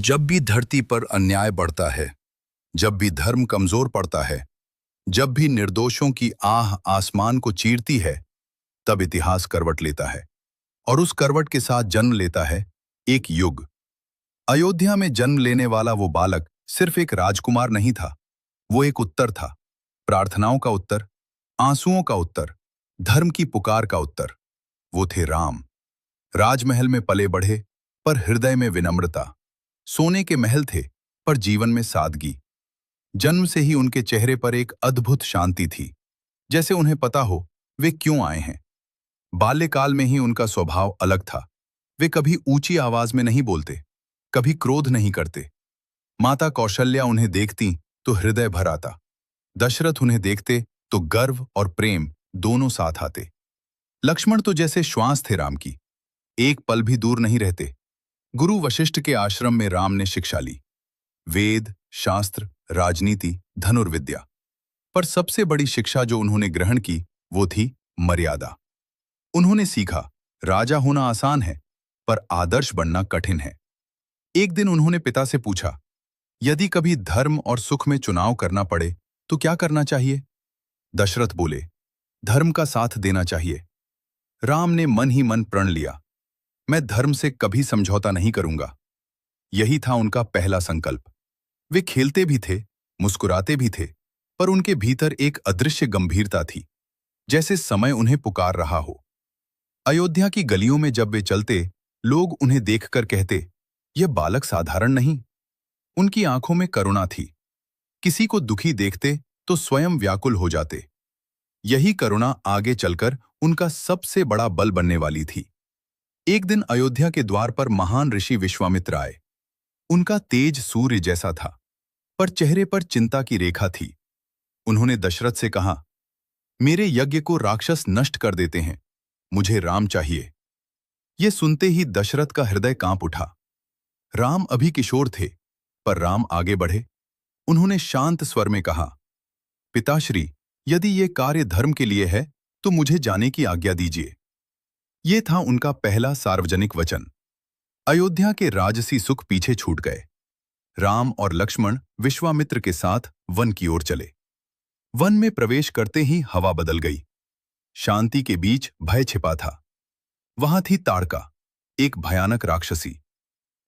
जब भी धरती पर अन्याय बढ़ता है, जब भी धर्म कमजोर पड़ता है, जब भी निर्दोषों की आह आसमान को चीरती है, तब इतिहास करवट लेता है। और उस करवट के साथ जन्म लेता है एक युग। अयोध्या में जन्म लेने वाला वो बालक सिर्फ एक राजकुमार नहीं था, वो एक उत्तर था। प्रार्थनाओं का उत्तर, आंसुओं का उत्तर, धर्म की पुकार का उत्तर। वो थे राम। राजमहल में पले बढ़े, पर हृदय में विनम्रता। सोने के महल थे, पर जीवन में सादगी। जन्म से ही उनके चेहरे पर एक अद्भुत शांति थी, जैसे उन्हें पता हो वे क्यों आए हैं। बाल्यकाल में ही उनका स्वभाव अलग था। वे कभी ऊंची आवाज में नहीं बोलते, कभी क्रोध नहीं करते। माता कौशल्या उन्हें देखती तो हृदय भर आता। दशरथ उन्हें देखते तो गर्व और प्रेम दोनों साथ आते। लक्ष्मण तो जैसे श्वास थे राम की, एक पल भी दूर नहीं रहते। गुरु वशिष्ठ के आश्रम में राम ने शिक्षा ली, वेद, शास्त्र, राजनीति, धनुर्विद्या। पर सबसे बड़ी शिक्षा जो उन्होंने ग्रहण की वो थी मर्यादा। उन्होंने सीखा, राजा होना आसान है, पर आदर्श बनना कठिन है। एक दिन उन्होंने पिता से पूछा, यदि कभी धर्म और सुख में चुनाव करना पड़े तो क्या करना चाहिए? दशरथ बोले, धर्म का साथ देना चाहिए। राम ने मन ही मन प्रण लिया, मैं धर्म से कभी समझौता नहीं करूंगा। यही था उनका पहला संकल्प। वे खेलते भी थे, मुस्कुराते भी थे, पर उनके भीतर एक अदृश्य गंभीरता थी, जैसे समय उन्हें पुकार रहा हो। अयोध्या की गलियों में जब वे चलते, लोग उन्हें देखकर कहते, यह बालक साधारण नहीं। उनकी आंखों में करुणा थी। किसी को दुखी देखते तो स्वयं व्याकुल हो जाते। यही करुणा आगे चलकर उनका सबसे बड़ा बल बनने वाली थी। एक दिन अयोध्या के द्वार पर महान ऋषि विश्वामित्र आए। उनका तेज सूर्य जैसा था, पर चेहरे पर चिंता की रेखा थी। उन्होंने दशरथ से कहा, मेरे यज्ञ को राक्षस नष्ट कर देते हैं, मुझे राम चाहिए। ये सुनते ही दशरथ का हृदय कांप उठा। राम अभी किशोर थे, पर राम आगे बढ़े। उन्होंने शांत स्वर में कहा, पिताश्री, यदि ये कार्य धर्म के लिए है तो मुझे जाने की आज्ञा दीजिए। ये था उनका पहला सार्वजनिक वचन। अयोध्या के राजसी सुख पीछे छूट गए। राम और लक्ष्मण विश्वामित्र के साथ वन की ओर चले। वन में प्रवेश करते ही हवा बदल गई। शांति के बीच भय छिपा था। वहां थी ताड़का, एक भयानक राक्षसी।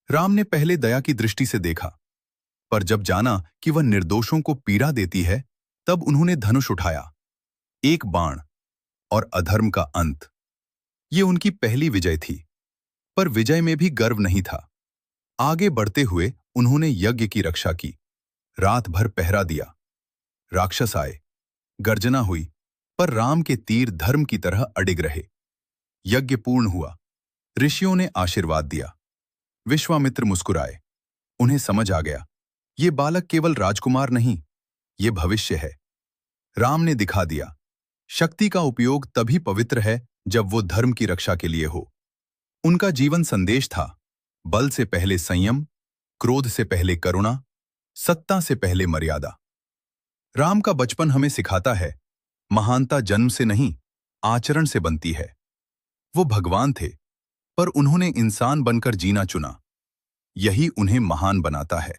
राम ने पहले दया की दृष्टि से देखा, पर जब जाना कि वह निर्दोषों को पीड़ा देती है, तब उन्होंने धनुष उठाया। एक बाण और अधर्म का अंत। ये उनकी पहली विजय थी, पर विजय में भी गर्व नहीं था। आगे बढ़ते हुए उन्होंने यज्ञ की रक्षा की, रात भर पहरा दिया। राक्षस आए, गर्जना हुई, पर राम के तीर धर्म की तरह अडिग रहे। यज्ञ पूर्ण हुआ, ऋषियों ने आशीर्वाद दिया। विश्वामित्र मुस्कुराए। उन्हें समझ आ गया, ये बालक केवल राजकुमार नहीं, ये भविष्य है। राम ने दिखा दिया, शक्ति का उपयोग तभी पवित्र है जब वो धर्म की रक्षा के लिए हो। उनका जीवन संदेश था, बल से पहले संयम, क्रोध से पहले करुणा, सत्ता से पहले मर्यादा। राम का बचपन हमें सिखाता है, महानता जन्म से नहीं, आचरण से बनती है। वो भगवान थे, पर उन्होंने इंसान बनकर जीना चुना। यही उन्हें महान बनाता है।